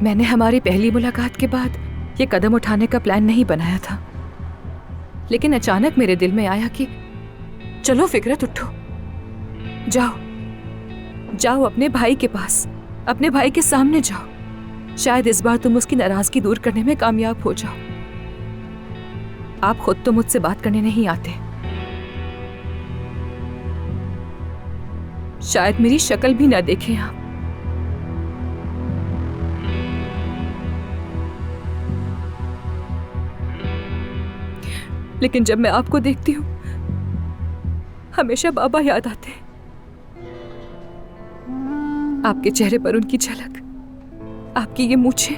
मैंने हमारी पहली मुलाकात के बाद ये कदम उठाने का प्लान नहीं बनाया था, लेकिन अचानक मेरे दिल में आया कि चलो फिकरत, उठो, जाओ जाओ अपने भाई के पास, अपने भाई के सामने जाओ। शायद इस बार तुम उसकी नाराजगी दूर करने में कामयाब हो जाओ। आप खुद तो मुझसे बात करने नहीं आते, शायद मेरी शक्ल भी ना देखें आप। लेकिन जब मैं आपको देखती हूं हमेशा बाबा याद आते हैं। आपके चेहरे पर उनकी झलक, आपकी ये मूछें।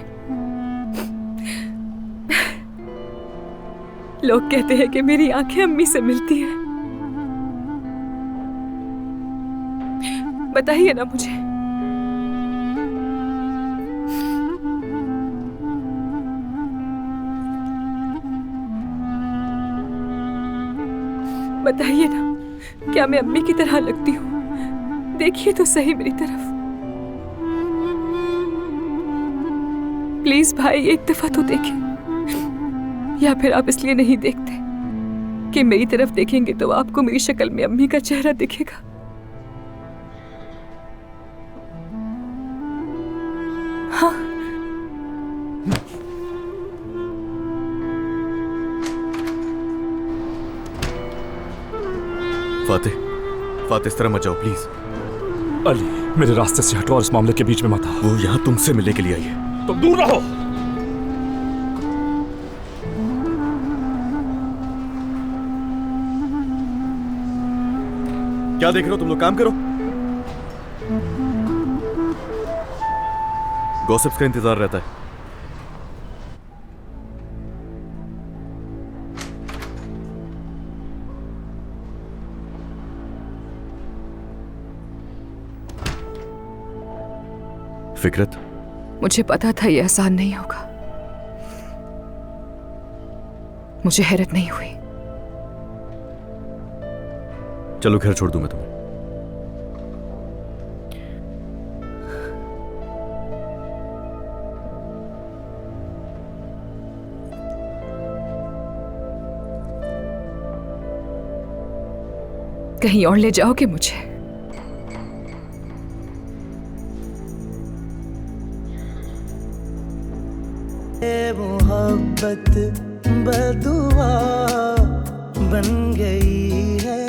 लोग कहते हैं कि मेरी आंखें अम्मी से मिलती हैं। बताइए ना मुझे, बताइए ना, क्या मैं अम्मी की तरह लगती हूँ? देखिए तो सही मेरी तरफ। प्लीज भाई, एक दफा तो देखें। या फिर आप इसलिए नहीं देखते कि मेरी तरफ देखेंगे तो आपको मेरी शक्ल में अम्मी का चेहरा दिखेगा। हाँ, फातिह, इस तरह मत जाओ प्लीज। अली, मेरे रास्ते से हटो और इस मामले के बीच में मत आओ। वो यहाँ तुमसे मिलने के लिए आई है। तुम दूर रहो। क्या देख रहे हो तुम लोग? काम करो। गॉसिप्स का इंतजार रहता है। फिकरत, मुझे पता था ये आसान नहीं होगा। मुझे हैरत नहीं हुई। चलो घर छोड़ दूं मैं तुम्हें। कहीं और ले जाओगे मुझे? मोहब्बत बदुआ बन गई है।